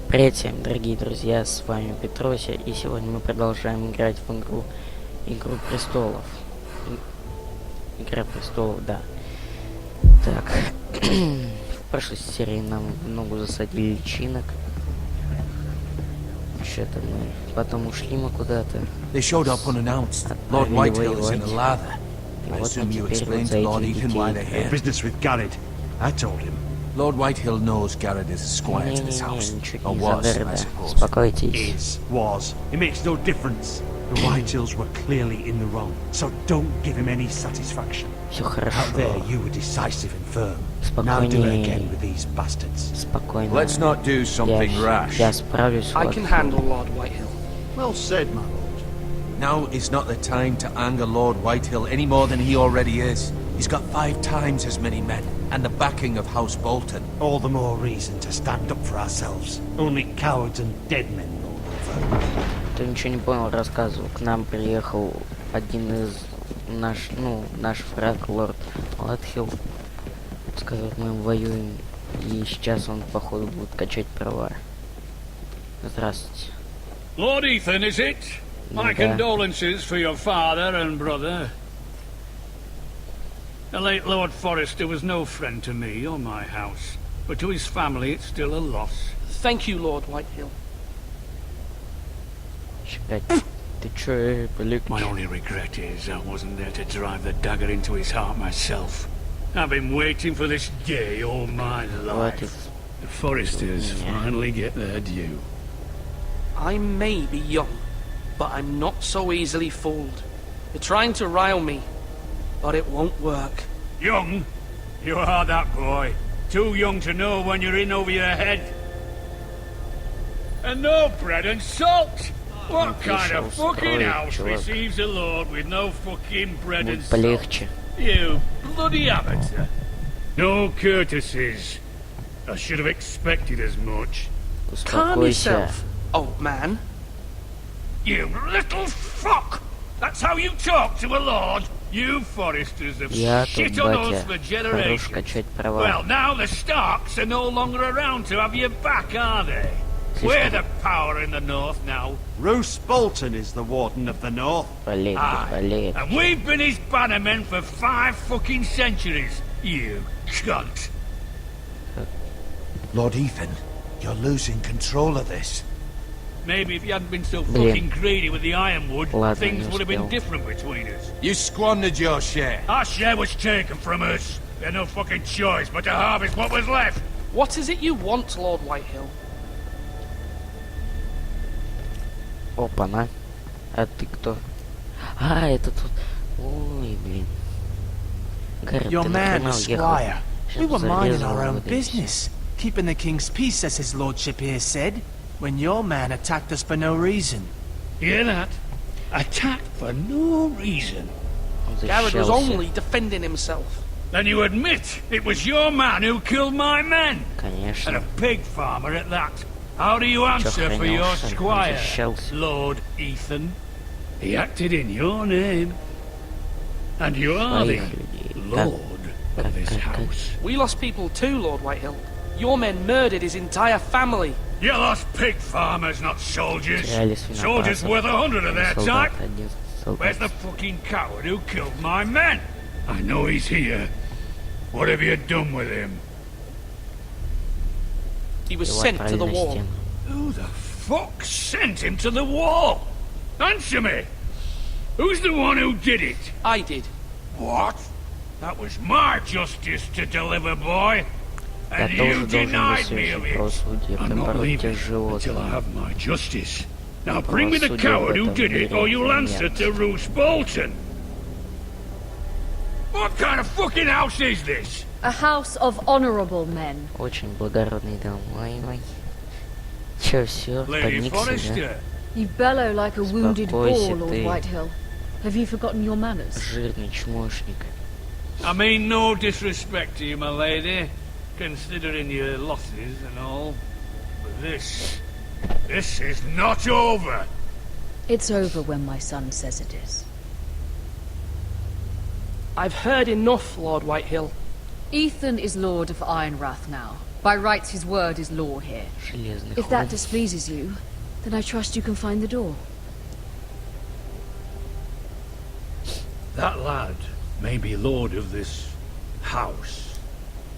Привет всем, дорогие друзья, с вами Петрося, и сегодня мы продолжаем играть в Игру престолов. Игра престолов, да. Так, в прошлой серии нам в ногу засадили личинок. Что-то мы потом ушли мы куда-то. They showed up unannounced. Lord Whitehill is in a lather. I assume you explained to Lord Ethan why they're here. Business with Garrett. I told him. Lord Whitehill knows Garrett is a squire to this house. Or was, I suppose. Успокойтесь. Was. It makes no difference. The Whitehills were clearly in the wrong, so don't give him any satisfaction. Все Out хорошо. there, you were decisive and firm. Now do it again with these bastards. Спокойно. Let's not do something rash. Я справлюсь. I can handle Lord Whitehill. Well said, my lord. Now is not the time to anger Lord Whitehill any more than he already is. He's got 5 times as many men, and the backing of House Bolton. All the more reason to stand up for ourselves. Only cowards and dead men roll over. Кто ничего не понял, рассказывал. К нам приехал один из наш враг, лорд Латхилл. Сказал, мы воюем, и сейчас он, походу, будет качать права. Здравствуйте. Lord Ethan, is it? My condolences for your father and brother. The late Lord Forrester was no friend to me or my house, but to his family it's still a loss. Thank you, Lord Whitehill. Ты чё, полегче? My only regret is I wasn't there to drive the dagger into his heart myself. I've been waiting for this day all my life. The Forresters finally get their due. I may be young, but I'm not so easily fooled. You're trying to rile me, but it won't work. Young? You are that boy. Too young to know when you're in over your head. And no bread and salt! What kind of fucking house receives a lord with no fucking bread and salt? Полегче. You bloody amateur. No courtesies. I should have expected as much. Calm Успокойся. yourself, old man. You little fuck! That's how you talk to a lord? You Forresters have Я тут, shit on us батя, for хорош generations. качать права. Well, now the Starks are no longer around to have your back, are they? We're the power in the north now. Roose Bolton is the warden of the north. Полегче, Aye. полегче. And we've been his bannermen for 5 fucking centuries. You cunt. Lord Ethan, you're losing control of this. Maybe if you hadn't been so fucking greedy with the ironwood, Ладно, things не would have been успел. different between us. You squandered your share. Our share was taken from us. We had no fucking choice but to harvest what was left. What is it you want, Lord Whitehill? Опа-на. А ты кто? А, это тут... Ой, блин. Гаррет, Your ты man, нахрена the уехал? squire. We Сейчас were minding зарезал our его, own да и всё. business, keeping the king's peace, as his lordship here said, when your man attacked us for no reason. Hear that? Attacked for no reason. Он Garrett was защищался. only defending himself. Then you admit it was your man who killed my men. And Конечно. a pig farmer at that. How do you answer for your хранился? Он squire, защищался. Lord Ethan? He acted in your name. And you are the Своих людей. lord of this house. We lost people too, Lord Whitehill. Your men murdered his entire family. You lost pig farmers, not soldiers. Теряли Soldiers свинопасов. worth 100 of their type. Солдат, 11 солдат. Where's the fucking coward who killed my men? I know he's here. What have you done with him? He was Его sent to отправили the на wall. стену. Who the fuck sent him to the wall? Answer me! Who's the one who did it? I did. What? That was my justice to deliver, boy. Я And тоже you должен denied me of высвечивать it. правосудие, I'm not побороть leaving тех until I животных. have my justice. Now bring me the Правосудие coward в who этом did it, мире or you'll нет. answer to Roose Bolton. What kind of fucking house is this? A house of honorable men. Очень благородный дом. Ой-ой. Чё, всё? Lady Подникся, да? Forrester. You bellow like a wounded boar, Успокойся Lord ты. Whitehill. Have you forgotten your manners? Жирный чмошник. I mean no disrespect to you, my lady, considering your losses and all. But this is not over. It's over when my son says it is. I've heard enough, Lord Whitehill. Ethan is Lord of Ironrath now. By rights, his word is law here. Железный If that холод. displeases you, then I trust you can find the door. That lad may be lord of this house,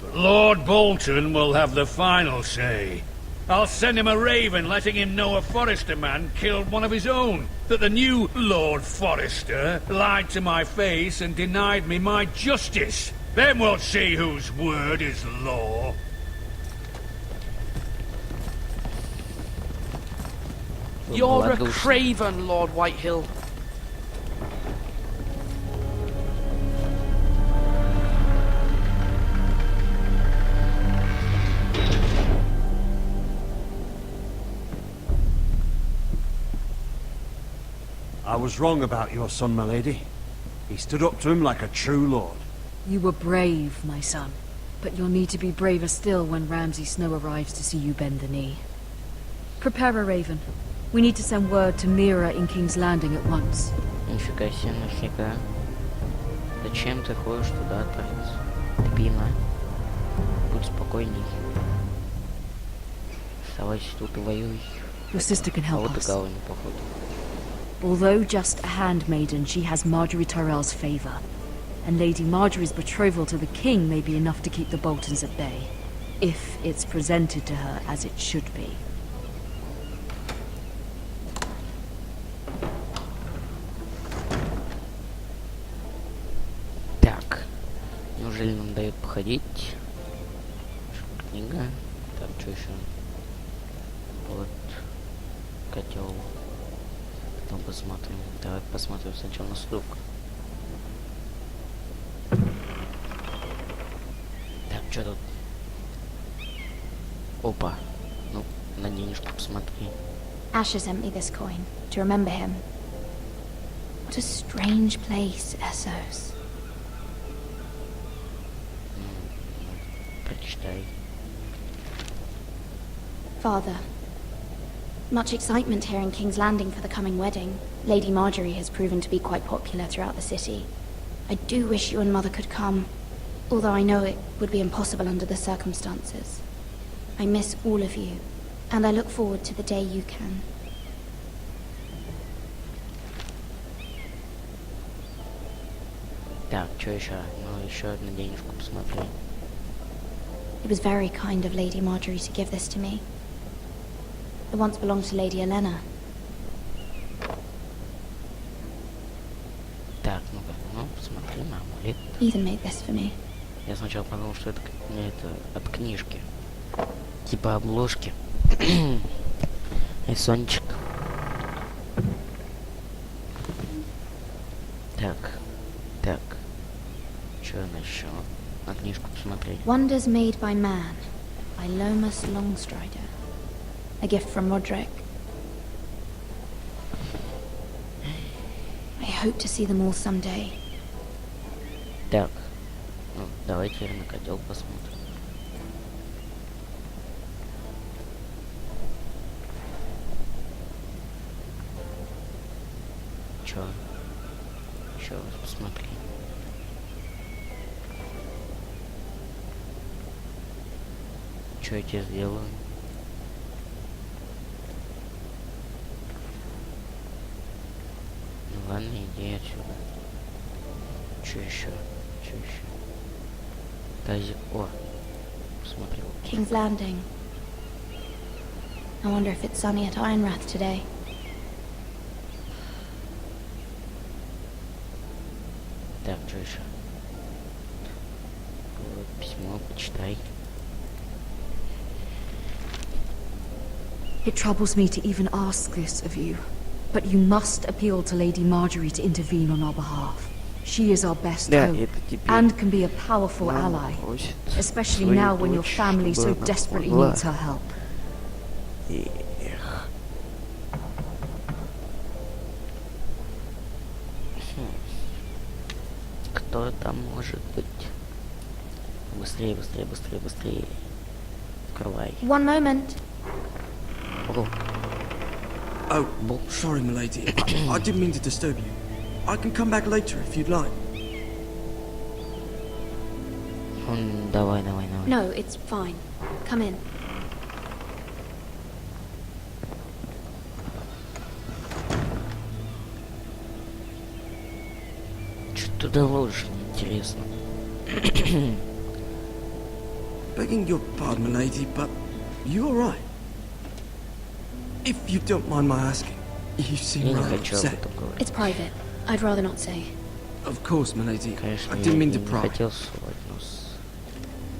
but Lord Bolton will have the final say. I'll send him a raven letting him know a Forrester man killed one of his own, that the new Lord Forrester lied to my face and denied me my justice. Then we'll see whose word is law. You're a Малодушный. craven, Lord Whitehill. I was wrong about your son, my lady. He stood up to him like a true lord. You were brave, my son. But you'll need to be braver still when Ramsay Snow arrives to see you bend the knee. Prepare a raven. We need to send word to Mira in King's Landing at once. Нифига себе, нафига. Зачем ты ходишь туда, Трейс? Любимая. Будь спокойней. Оставайся тут и воюй. Your sister can А help вот и us. Галвин, походу. Although just a handmaiden, she has Marjorie Tyrell's favour. And Lady Marjorie's betrothal to the king may be enough to keep the Boltons at bay. If it's presented to her as it should be. Так. Неужели нам дают походить? Книга. Так, что еще? Вот. Котел. Потом посмотрим. Давай посмотрим сначала на сундук. Так, что тут? Опа. Ну, на денежку посмотри. Asher sent me this coin to remember him. What a strange place, Essos. Прочитай. Father, much excitement here in King's Landing for the coming wedding. Lady Marjorie has proven to be quite popular throughout the city. I do wish you and Mother could come, although I know it would be impossible under the circumstances. I miss all of you, and I look forward to the day you can. Так, что еще? Ну, еще одну денежку посмотри. It was very kind of Lady Marjorie to give this to me. It once belonged to Lady Elena. Так, ну-ка, ну, посмотри на амулет. Ethan made this for me. Я сначала подумал, что это от книжки. Типа обложки. И сончик. Так, так. Что еще? На книжку посмотри. Wonders Made by Man by Lomas Longstrider. A gift from Roderick. I hope to see them all someday. Так. Ну, давайте теперь на котел посмотрим. Чё? Еще раз посмотри. Что я тебе сделаю? Ну ладно, иди отсюда. Что еще? Что еще? Тазик. О, посмотри. King's Landing. I wonder if it's sunny at Ironrath today. Так, что еще? Вот, письмо, почитай. It troubles me to even ask this of you, but you must appeal to Lady Marjorie to intervene on our behalf. She is our best Да, hope, это теперь and can be a powerful мама ally, просит especially свою now when your дочь, family чтобы so она desperately помогла. needs her help. Эх. Кто там может быть? Быстрее, быстрее, быстрее, быстрее. Открывай. One moment. О, Oh, Бог. sorry, milady. I didn't mean to disturb you. I can come back later if you'd like. Давай, давай, давай. No, it's fine. Come in. Что туда ложишь, интересно. Begging your pardon, milady, but you alright? If you don't mind my asking, you Я seem не rather хочу об upset. этом говорить. It's private. I'd rather not say. Of course, milady. Конечно, I я didn't mean to не pry. хотел ссылать, но...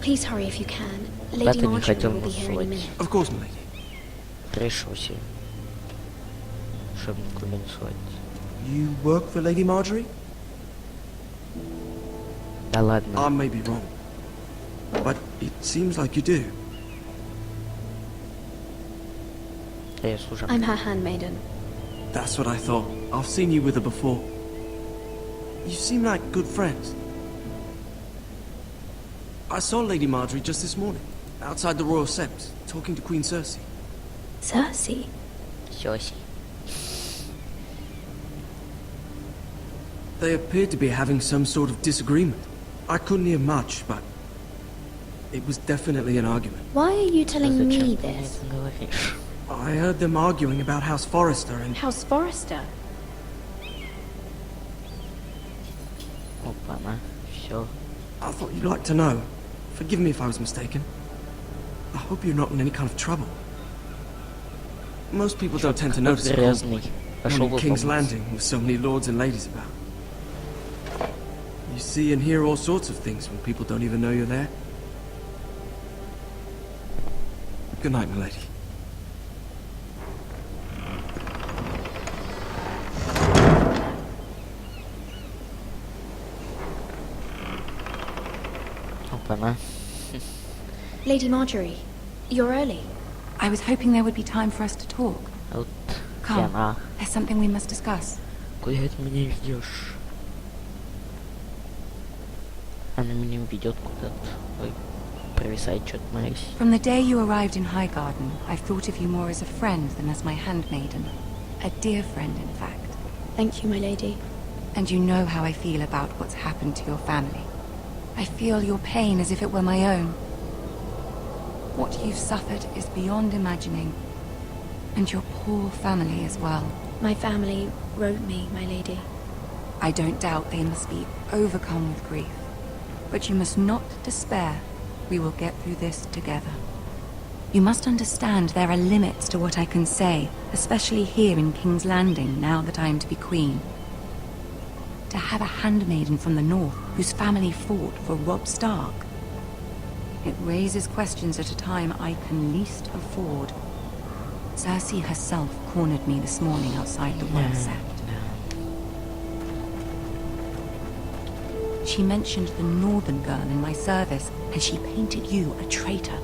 Please hurry if you can. Да, Lady ты не Marjorie хотел will be here in a ссылать. minute. Of course, milady. Решился. Чтобы никуда не ссылать. You work for Lady Marjorie? Да ладно. I may be wrong, but it seems like you do. Я служанка. I'm her handmaiden. That's what I thought. I've seen you with her before. You seem like good friends. I saw Lady Marjorie just this morning, outside the Royal Sept, talking to Queen Cersei. Cersei? Сёси. They appeared to be having some sort of disagreement. I couldn't hear much, but it was definitely an argument. Why are you telling Зачем me ты мне this? это говоришь? I heard them arguing about House Forrester and... House Forrester? Опа-на. Всё. I thought you'd like to know. Forgive me if I was mistaken. I hope you're not in any kind of trouble. Most people don't tend to notice it. Грязный. Пошел Only бы King's помыть. Landing with so many lords and ladies about. You see and hear all sorts of things when people don't even know you're there. Good night, milady. Опа-на. Lady Marjorie, you're early. I was hoping there would be time for us to talk. Вот Come, яна. there's something we must discuss. Куда ты меня ведешь? Она меня ведет куда-то. Ой, провисает что-то, Марис. From the day you arrived in Highgarden, I've thought of you more as a friend than as my handmaiden. A dear friend, in fact. Thank you, my lady. And you know how I feel about what's happened to your family. I feel your pain as if it were my own. What you've suffered is beyond imagining. And your poor family as well. My family wrote me, my lady. I don't doubt they must be overcome with grief. But you must not despair. We will get through this together. You must understand there are limits to what I can say, especially here in King's Landing, now that I am to be queen. To have a handmaiden from the north whose family fought for Robb Stark. It raises questions at a time I can least afford. Cersei herself cornered me this morning outside the Royal Sept. She mentioned the northern girl in my service, and she painted you a traitor.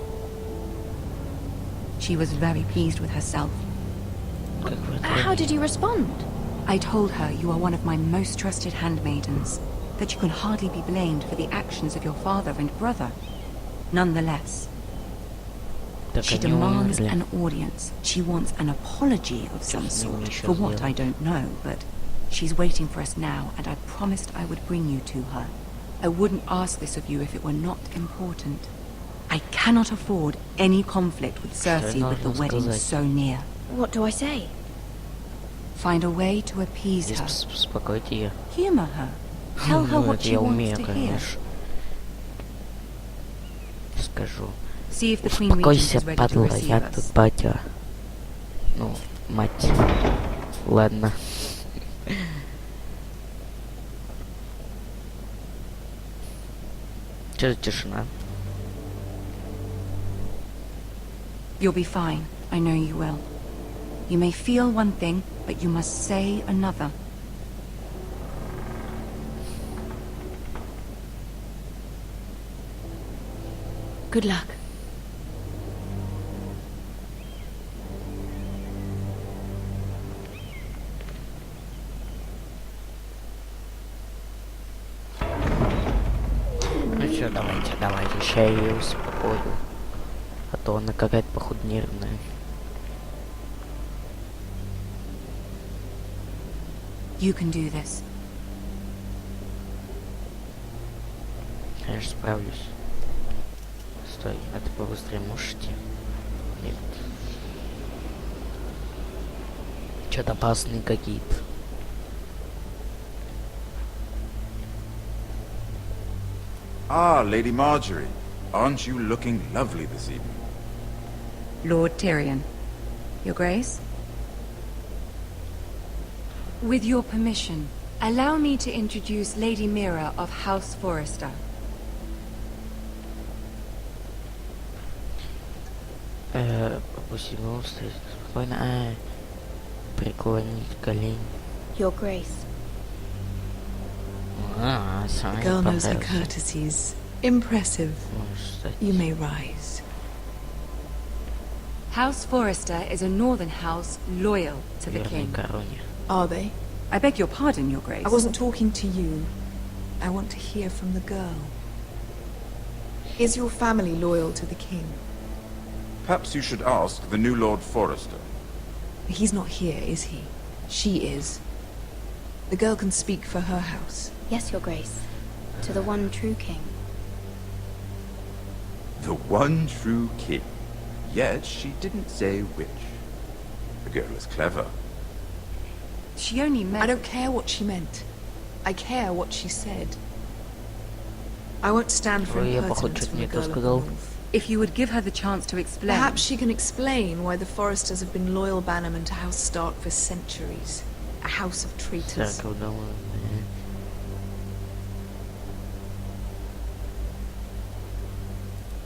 She was very pleased with herself. How did you respond? I told her you are one of my most trusted handmaidens, that you can hardly be blamed for the actions of your father and brother. Nonetheless, she demands an audience. She wants an apology of some sort, for what I don't know, but she's waiting for us now, and I promised I would bring you to her. I wouldn't ask this of you if it were not important. I cannot afford any conflict with Cersei with the wedding so near. What do I say? Find a way to appease her. Успокоить ее. Humor her. Tell her Ну, what это she я wants умею, to hear. конечно. Скажу. See if the Queen Regent Успокойся, is ready to падла, receive я us. тут батя. Ну, мать. Ладно. Что за тишина? You'll be fine. I know you will. You may feel one thing, but you must say another. Good luck. Ну все, давайте, сейчас я ее успокою. А то она какая-то, походу, нервная. You can do this. Конечно, справлюсь. Стой, а ты побыстрее можешь идти? Нет. Что-то опасные какие-то. Ah, Lady Marjorie. Aren't you looking lovely this evening? Lord Tyrion. Your Grace? With your permission, allow me to introduce Lady Mira of House Forrester. Опусти голову, стоит спокойно. Преклонить колени. Your Grace. The girl knows her courtesies. Impressive. You may rise. House Forrester is a northern house loyal to the king. Are they? I beg your pardon, Your Grace. I wasn't talking to you. I want to hear from the girl. Is your family loyal to the king? Perhaps you should ask the new Lord Forrester. He's not here, is he? She is. The girl can speak for her house. Yes, Your Grace. To the one true king. The one true king. Yet she didn't say which. The girl is clever. She only meant... I don't care what she meant. I care what she said. I won't stand for impertinence from a girl of the North. If you would give her the chance to explain... Perhaps she can explain why the Forresters have been loyal bannermen to House Stark for centuries. A house of traitors.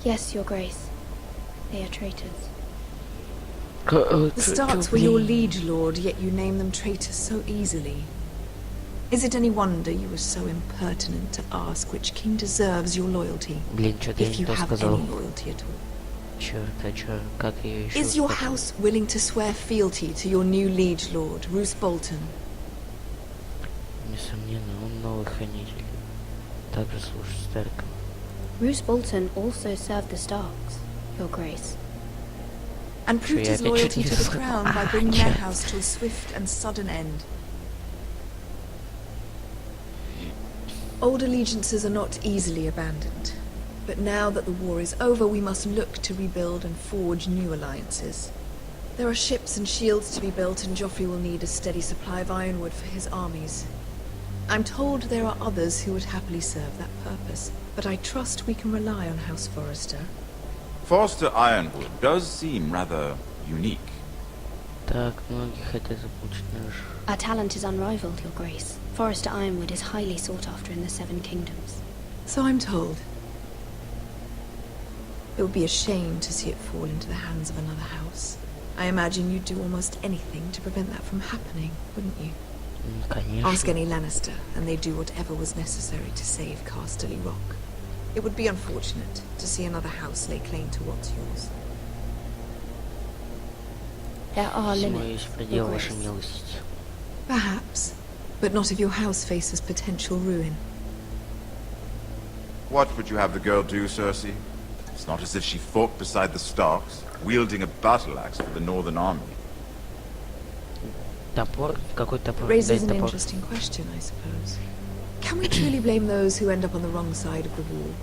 Yes, Your Grace. They are traitors. The Starks were your liege lord, yet you name them traitors so easily. Is it any wonder you were so impertinent to ask which king deserves your loyalty? If you have any loyalty at all. Is your house willing to swear fealty to your new liege lord, Roose Bolton? Roose Bolton also served the Starks, Your Grace. And proved his loyalty to the crown by bringing their house to a swift and sudden end. Old allegiances are not easily abandoned. But now that the war is over, we must look to rebuild and forge new alliances. There are ships and shields to be built, and Joffrey will need a steady supply of ironwood for his armies. I'm told there are others who would happily serve that purpose, but I trust we can rely on House Forrester. Forrester Ironwood does seem rather unique. Our talent is unrivaled, Your Grace. Forrester Ironwood is highly sought after in the Seven Kingdoms. So I'm told. It would be a shame to see it fall into the hands of another house. I imagine you'd do almost anything to prevent that from happening, wouldn't you? Ask any Lannister, and they'd do whatever was necessary to save Casterly Rock. It would be unfortunate to see another house lay claim to what's yours. There are limits, Your Grace. Perhaps, but not if your house faces potential ruin. What would you have the girl do, Cersei? It's not as if she fought beside the Starks, wielding a battle axe for the Northern Army. It raises an interesting question, I suppose. Can we truly blame those who end up on the wrong side of the wall?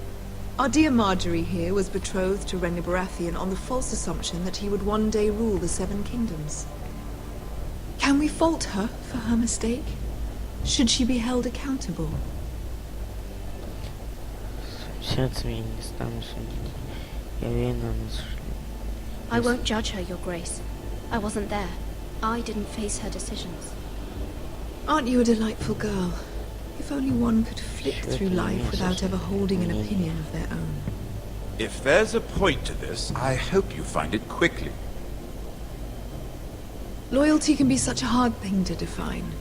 Our dear Marjorie here was betrothed to Renly Baratheon on the false assumption that he would one day rule the Seven Kingdoms. Can we fault her for her mistake? Should she be held accountable? I won't judge her, Your Grace. I wasn't there. I didn't face her decisions. Aren't you a delightful girl? If only one could flit through life without ever holding an opinion of their own. If there's a point to this, I hope you find it quickly. Loyalty can be such a hard thing to define.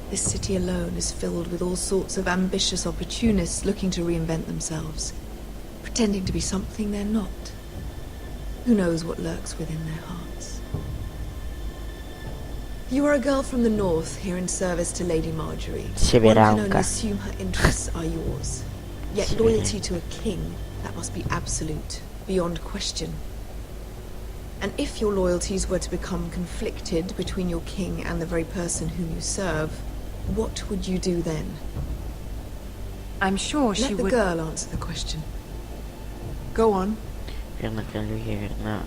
This city alone is filled with all sorts of ambitious opportunists looking to reinvent themselves, pretending to be something they're not. Who knows what lurks within their hearts? You are a girl from the north, here in service to Lady Marjorie. One can only assume her interests are yours. Yet loyalty to a king, that must be absolute, beyond question. And if your loyalties were to become conflicted between your king and the very person whom you serve, what would you do then? I'm sure she would... Let the girl answer the question. Go on. Верно королю, я верна.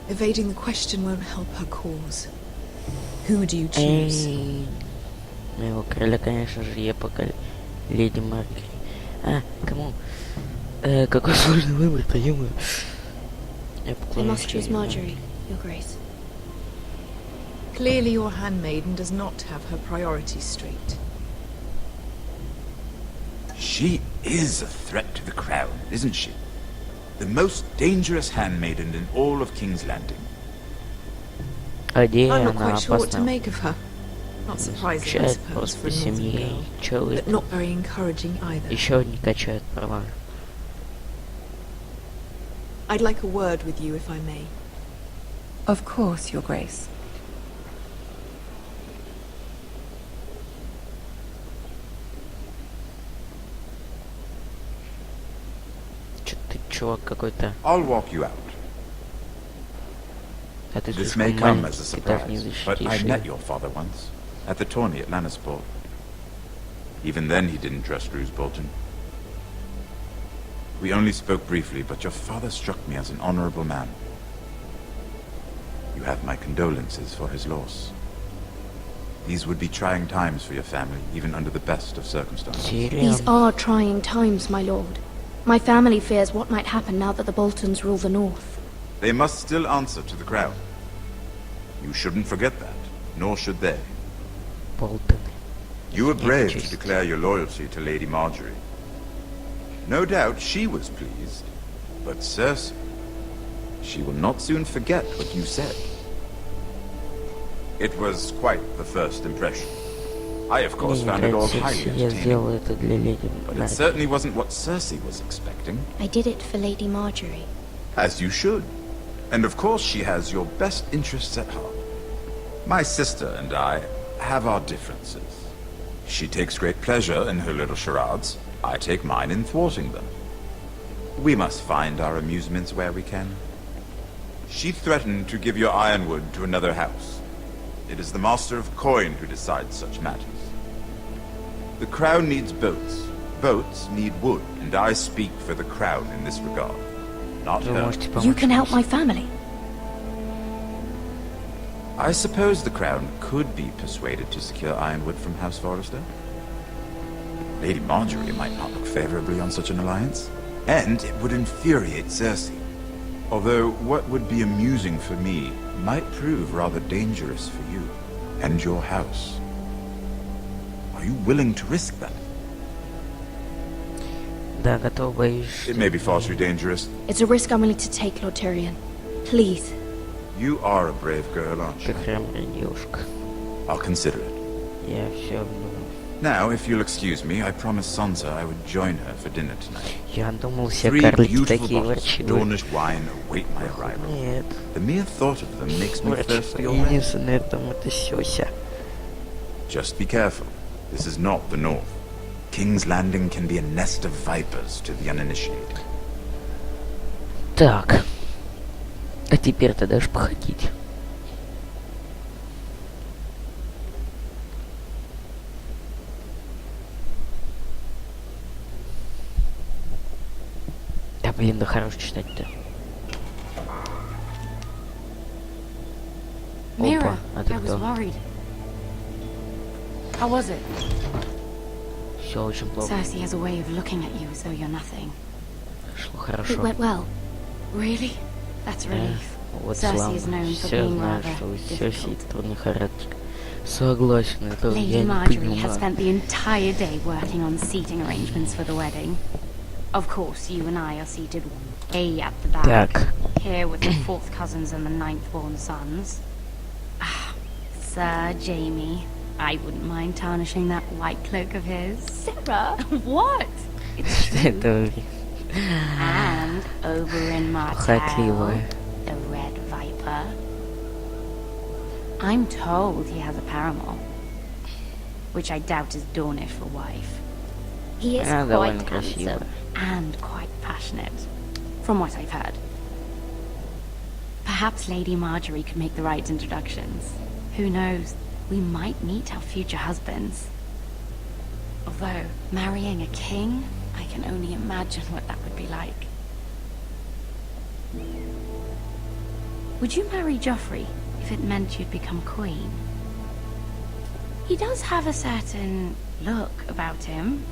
Evading the question won't help her cause. Who do you choose? Моего короля, конечно же, я пока леди Маргаret. Кому? Какой сложный выбор-то, ё-моё. I must choose Marjorie, Your Grace. Clearly your handmaiden does not have her priorities straight. She is a threat to the crown, isn't she? The most dangerous handmaiden in all of King's Landing. I'm not quite sure what to make of her. Not surprising, I suppose, for a northern girl, but not very encouraging either. Еще не качают права. I'd like a word with you, if I may. Of course, Your Grace. Ты чувак какой-то. I'll walk you out. This may come as a surprise, but I met your father once, at the tourney at Lannisport. Even then he didn't trust Roose Bolton. We only spoke briefly, but your father struck me as an honorable man. You have my condolences for his loss. These would be trying times for your family, even under the best of circumstances. These are trying times, my lord. My family fears what might happen now that the Boltons rule the North. They must still answer to the crown. You shouldn't forget that, nor should they. Bolton. You were brave to declare your loyalty to Lady Marjorie. No doubt she was pleased, but Cersei, she will not soon forget what you said. It was quite the first impression. I, of course, found it all highly entertaining, but it certainly wasn't what Cersei was expecting. I did it for Lady Marjorie. As you should. And of course she has your best interests at heart. My sister and I have our differences. She takes great pleasure in her little charades. I take mine in thwarting them. We must find our amusements where we can. She threatened to give your ironwood to another house. It is the Master of Coin who decides such matters. The crown needs boats. Boats need wood, and I speak for the crown in this regard. Not her. You can help my family. I suppose the crown could be persuaded to secure ironwood from House Forrester. Lady Marjorie might not look favorably on such an alliance, and it would infuriate Cersei. Although what would be amusing for me might prove rather dangerous for you and your house. Are you willing to risk that? Да, готов, боюсь. It may be far too dangerous. It's a risk I'm willing to take, Lord Tyrion. Please. You are a brave girl, aren't you? Ты храбрая девушка. I'll consider it. Я все. Now, if you'll excuse me, I promised Sansa I would join her for dinner tonight. Я думал, все карлики такие ворчливые. Dornish wine await my arrival. Нет. The mere thought of them makes me thirsty already. Единственное там это сёся. Just be careful. This is not the North. King's Landing can be a nest of vipers to the uninitiated. Так. А теперь-то дашь походить. Да блин, да хорош читать-то. Mira, а ты I was кто? worried. How was it? Все очень плохо. Cersei has a way of looking at you as though you're nothing. Шло It хорошо. went well. Really? That's a relief. Вот Cersei is славно. known for Все being знают, rather что у Cersei difficult. трудный характер. Согласен, это Lady я не Marjorie has понимаю. spent the entire day working on seating arrangements for the wedding. Of course, you and I are seated way at the back. Так. Here with the fourth cousins and the ninth-born sons. Ah, Sir Jamie. I wouldn't mind tarnishing that white cloak of his. Sarah! What? It's Что true. это? And over in Martell, Похотливая. the Red Viper. I'm told he has a paramour, which I doubt is Dornish for wife. He is Она quite довольно handsome красивая. and quite passionate, from what I've heard. Perhaps Lady Marjorie could make the right introductions. Who knows? We might meet our future husbands. Although, marrying a king? I can only imagine what that would be like. Would you marry Joffrey if it meant you'd become queen? He does have a certain look about him,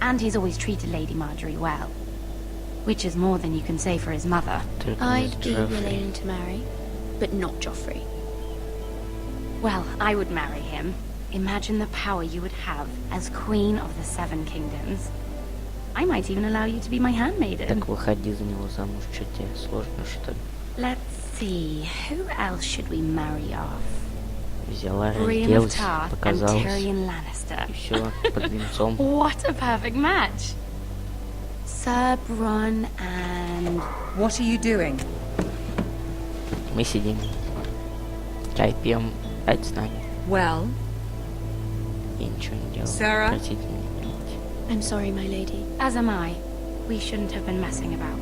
and he's always treated Lady Marjorie well, which is more than you can say for his mother. I'd be willing to marry, but not Joffrey. Well, I would marry him. Imagine the power you would have as Queen of the Seven Kingdoms. I might even allow you to be my handmaiden. Так выходи за него замуж, что тебе сложно, что ли? Let's see, who else should we marry off? Взяла, Brienne of разделась, Tarth and показалась, Tyrion Lannister. и все, под венцом. What a perfect match! Sir Bronn and... What are you doing? Мы сидим, чай пьем, дать знания. Well, Я ничего не делаю. Sarah? Простите меня. I'm sorry, my lady. As am I. We shouldn't have been messing about.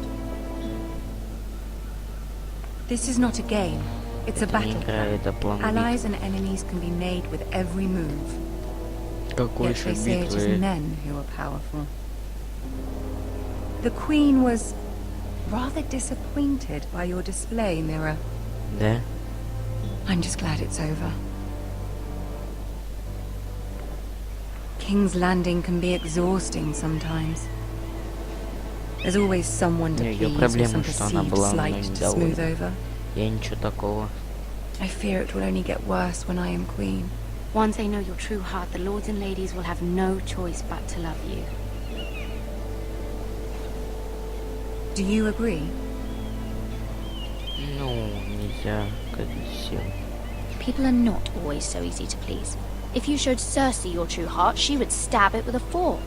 this is not a game. It's a Это не battle. игра, это план Allies and enemies can be made with every move. битвы. Какой Yet еще they say it is битвы? men who are powerful. The Queen was rather disappointed by your display, Mira. Да? I'm just glad it's over. King's Landing can be exhausting sometimes. There's always someone to Её please or проблема, some что она perceived была мной slight to smooth недовольна. over. Я ничего такого. I fear it will only get worse when I am queen. Once they know your true heart, the lords and ladies will have no choice but to love you. Do you agree? Ну, нельзя, как все. People are not always so easy to please. If you showed Cersei your true heart, she would stab it with a fork.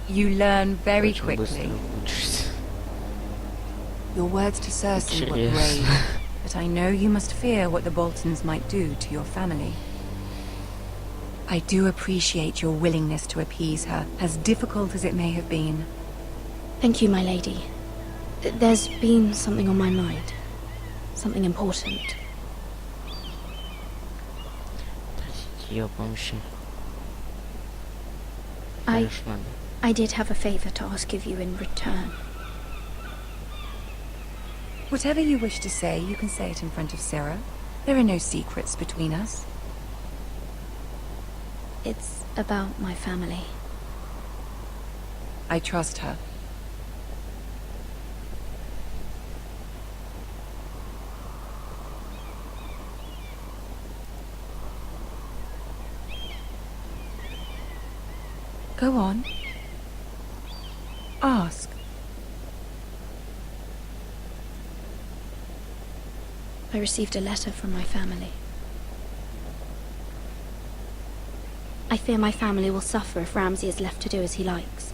You learn very Очень quickly. быстро учишься. Your words to Cersei were Интересно. brave, but I know you must fear what the Boltons might do to your family. I do appreciate your willingness to appease her, as difficult as it may have been. Thank you, my lady. There's been something on my mind. Something important. Просить ее помощи. I Конечно. did have a favor to ask of you in return. Whatever you wish to say, you can say it in front of Sarah. There are no secrets between us. It's about my family. I trust her. Go on. Ask. I received a letter from my family. I fear my family will suffer if Ramsay is left to do as he likes.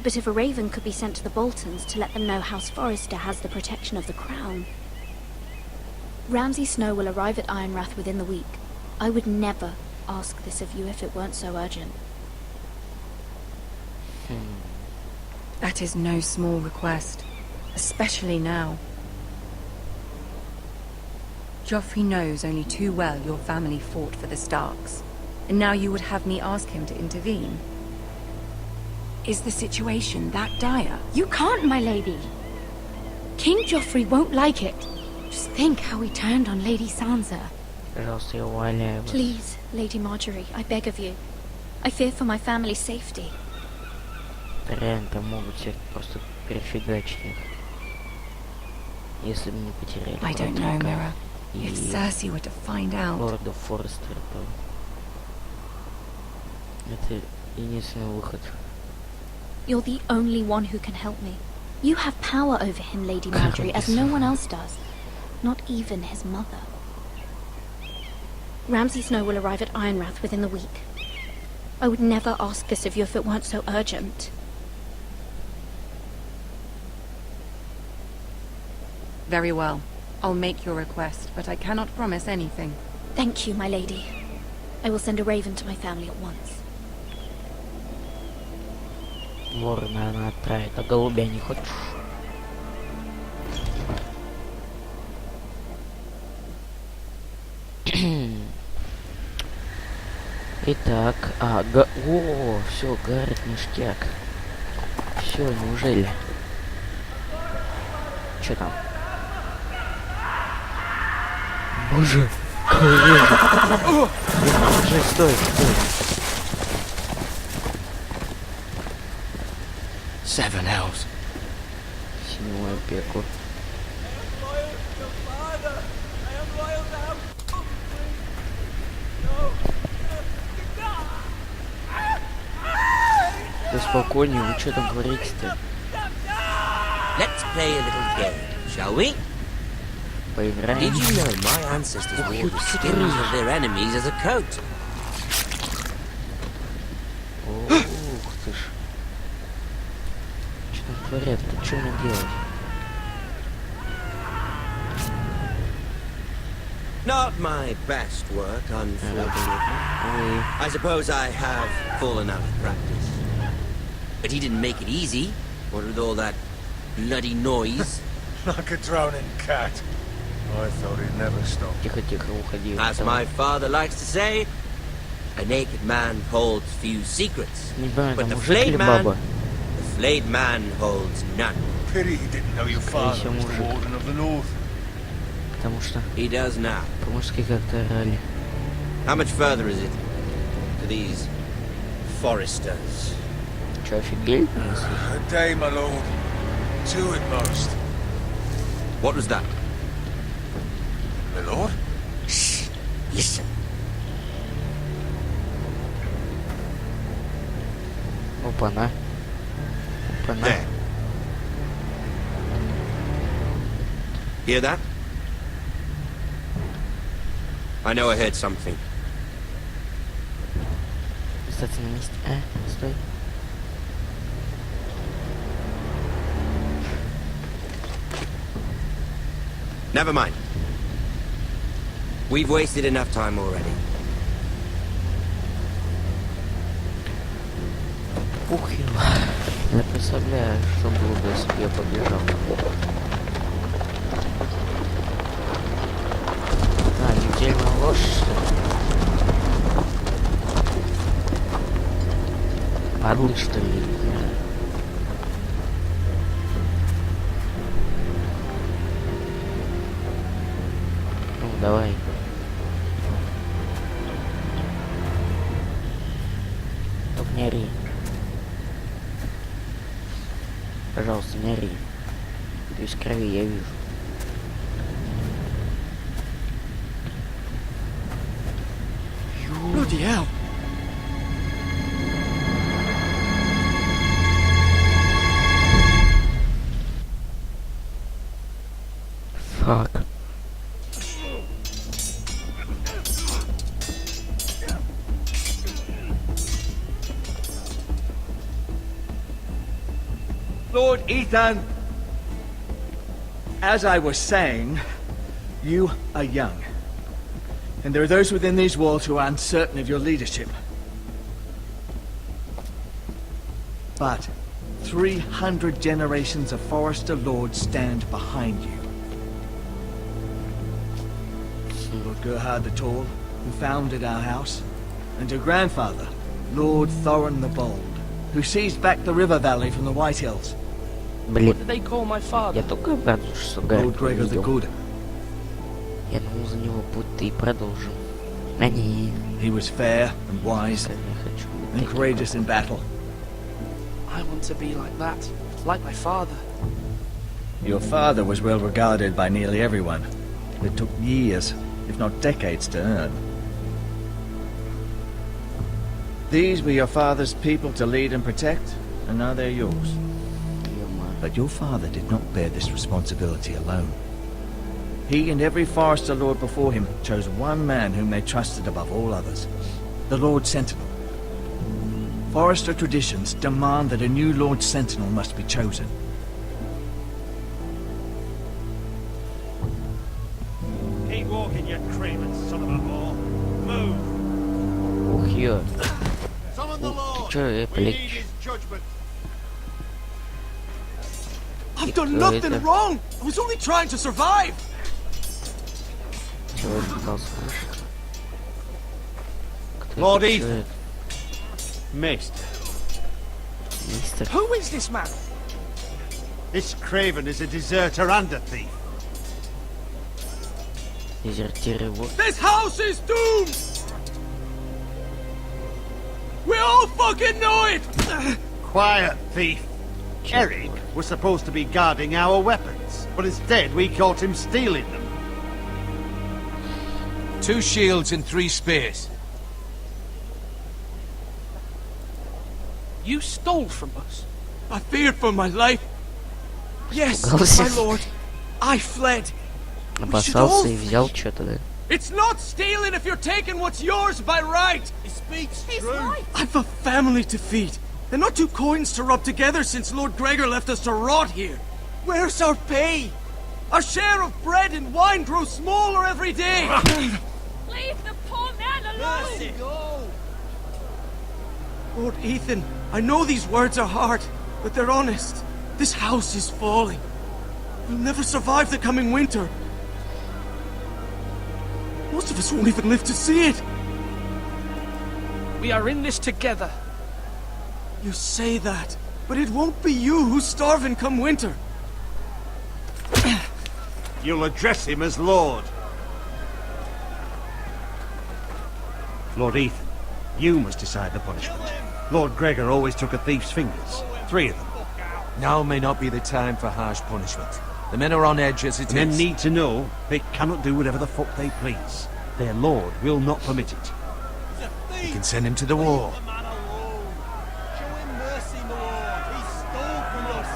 But if a raven could be sent to the Boltons to let them know House Forrester has the protection of the crown. Ramsay Snow will arrive at Ironrath within the week. I would never ask this of you if it weren't so urgent. That is no small request, especially now. Joffrey knows only too well your family fought for the Starks, and now you would have me ask him to intervene. Is the situation that dire? You can't, my lady. King Joffrey won't like it. Just think how he turned on Lady Sansa. Пожалуйста, я умоляю вас. Please, Lady Marjorie, I beg of you. I fear for my family's safety. Реально, там могут всех просто перефигачить их. Если бы не потеряли. I don't know, Патрика Mira. и If Cersei were to find out... лорда Форестера, то это единственный выход. You're the only one who can help me. You have power over him, Lady Marjorie, as no one else does. Not even his mother. Ramsay Snow will arrive at Ironrath within the week. I would never ask this of you if it weren't so urgent. Very well. I'll make your request, but I cannot promise anything. Thank you, my lady. I will send a raven to my family at once. Ворона она отправит, а голубя не хочешь? Итак, о, все, Гаррет ништяк. Все, неужели? Че там? Боже, Боже, стой. Seven hells. Седьмое пекло. Да спокойнее, вы что там говорите-то? Let's play a little game, shall we? Поиграем. Did you know my ancestors wore the skins of their enemies as a coat? Ух ты ж. Что там творят-то? Что мне делать? Not my best work, unfortunately. I suppose I have fallen out of practice. But he didn't make it easy, what with all that bloody noise. Like a drowning cat. I thought he'd never stop. Тихо, уходи. As my father likes to say, a naked man holds few secrets. Не знаю, But там the мужик или flayed man, баба? the flayed man holds none. Pity he didn't know your father was the Warden of the North. Потому что He does now. по-мужски как-то орали. How much further is it to these foresters? Че, офигели? A day, my lord. Two at most. What was that? My lord? Shh! Listen. Опа-на. Опа-на. There. Hear that? I know I heard something. Остаться на месте. Стой. Never mind. We've wasted enough time already. Ух, я представляю, что было бы, если бы я побежал. Недельная ложь, что ли? Падлы, что ли? Не знаю. Ну, давай. Только не ори. Пожалуйста, не ори. Без крови я вижу. Bloody hell. Fuck. Lord Ethan, as I was saying, you are young. And there are those within these walls who are uncertain of your leadership. But 300 generations of Forester Lords stand behind you. Lord Gerhard the Tall, who founded our house, and your grandfather, Lord Thorin the Bold, who seized back the river valley from the White Hills. What did they call my father? Я только обрадуюсь, что Гарри Lord Gregor the победил. Good. Я думал, за него путь-то и продолжим. А не. He was fair and wise and courageous in battle. I want to be like that, like my father. Your father was well regarded by nearly everyone. It took years, if not decades, to earn. These were your father's people to lead and protect, and now they're yours. But your father did not bear this responsibility alone. He and every Forester Lord before him chose one man whom they trusted above all others, the Lord Sentinel. Forester traditions demand that a new Lord Sentinel must be chosen. Keep walking, you craven son of a whore. Move. Ух, ё. Summon the Ух, Lord. ты чё, We need полегче. his judgment. I've done nothing wrong. I was only trying to survive. Чего я пытался слышать? Кто Lord этот Ethan. человек? Missed. Мистер. Who is this man? This craven is a deserter and a thief. Дезертиры вот. This house is doomed! We all fucking know it! Quiet, thief. Eric was supposed to be guarding our weapons, but instead we caught him stealing them. 2 shields and 3 spears. You stole from us. I feared for my life. Yes, my lord. I fled. Опасался и взял что-то, да? It's not stealing if you're taking what's yours by right. He speaks true. I've a family to feed. They're not 2 coins to rub together since Lord Gregor left us to rot here. Where's our pay? Our share of bread and wine grows smaller every day. Leave the poor man alone! Mercy. Go. Lord Ethan, I know these words are hard, but they're honest. This house is falling. We'll never survive the coming winter. Most of us won't even live to see it. We are in this together. You say that, but it won't be you who's starving come winter. You'll address him as Lord. Lord Ethan, you must decide the punishment. Lord Gregor always took a thief's fingers. 3 of them. Now may not be the time for harsh punishment. The men are on edge as it is. Men need to know they cannot do whatever the fuck they please. Their lord will not permit it. You can send him to the wall. Show him mercy, my lord. He stole from us.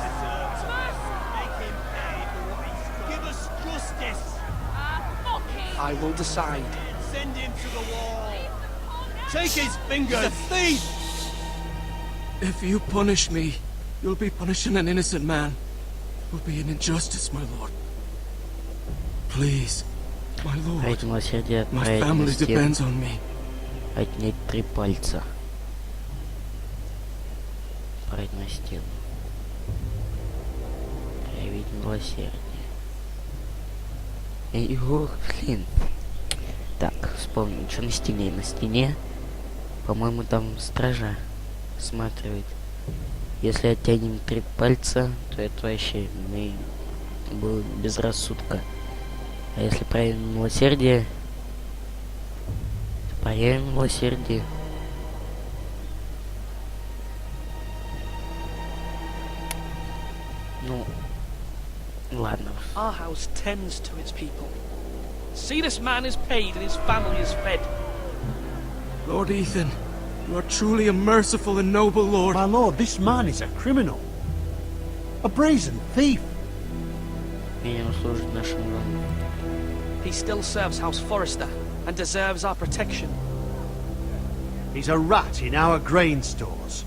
Make him pay for what he stole. Give us justice. I will decide. Send him to the wall. Take his fingers. He's a thief. If you punish me, you'll be punishing an innocent man. It will be an injustice, my lord. Please, my lord. Ради милосердия My отправить на family стену. depends on me. Отнять 3 пальца. Отправить на стену. Проявить милосердие. Ох, блин. Так, вспомним, что на стене. На стене, по-моему, там стража осматривает. Если оттянем 3 пальца, то это вообще мы было без рассудка. А если проявим милосердие, то проявим милосердие. Ну, ладно. Our house tends to its people. See, this man is paid and his family is fed. Lord Ethan, you are truly a merciful and noble lord. My lord, this man is a criminal. A brazen thief. Меня служит нашему дому. He still serves House Forrester and deserves our protection. He's a rat in our grain stores.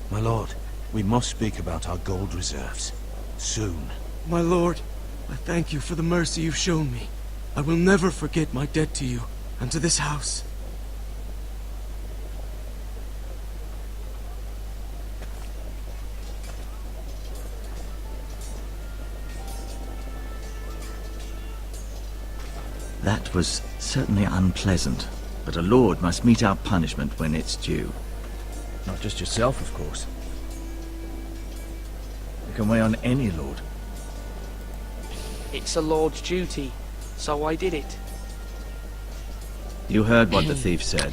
My lord, we must speak about our gold reserves. Soon. My lord, I thank you for the mercy you've shown me. I will never forget my debt to you and to this house. That was certainly unpleasant, but a lord must mete out punishment when it's due. Not just yourself, of course. You can weigh on any lord. It's a lord's duty, so I did it. You heard what the thief said.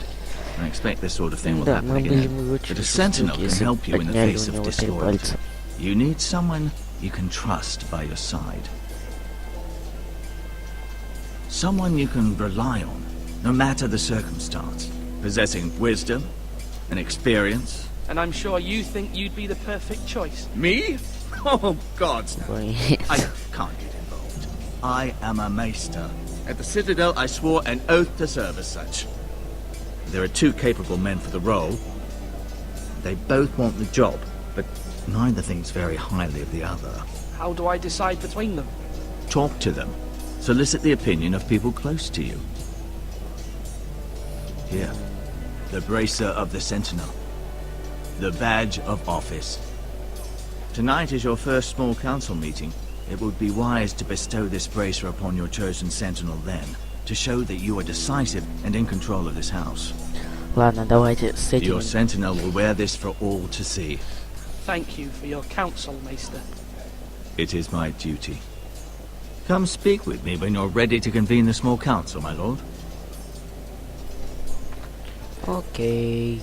I expect this sort of thing will Да, happen мы были again. бы очень But a sentinel жестоки, can если help you in the отняли face у of него 3 disloyalty. пальца. You need someone you can trust by your side. Someone you can rely on, no matter the circumstance. Possessing wisdom and experience. And I'm sure you think you'd be the perfect choice. Me? Oh, gods no. Ой. I can't get involved. I am a maester. At the Citadel, I swore an oath to serve as such. There are 2 capable men for the role. They both want the job, but neither thinks very highly of the other. How do I decide between them? Talk to them. Solicit the opinion of people close to you. Here, the bracer of the Sentinel. The badge of office. Tonight is your first small council meeting. It would be wise to bestow this bracer upon your chosen Sentinel then, to show that you are decisive and in control of this house. Ладно, давайте с этим. Your Sentinel will wear this for all to see. thank you for your counsel, Maester. It is my duty. Come speak with me when you're ready to convene the small council, my lord. Окей.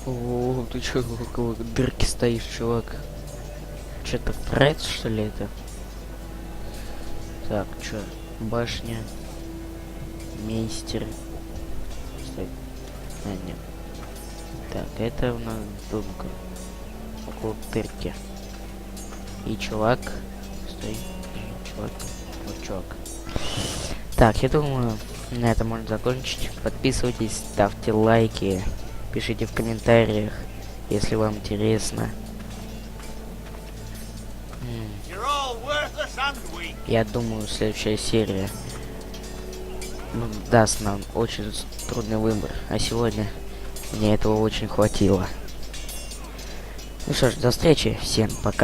О, ты чё, около дырки стоишь, чувак? Чё, так нравится, что ли, это? Так, чё, башня, мейстер. Стой. А, нет. Так, это у нас думка. Около дырки. И чувак. Стой. Чувак. Вот чувак. Так, я думаю, на этом можно закончить. Подписывайтесь, ставьте лайки. Пишите в комментариях, если вам интересно. Я думаю, следующая серия даст нам очень трудный выбор. А сегодня мне этого очень хватило. Ну что ж, до встречи. Всем пока.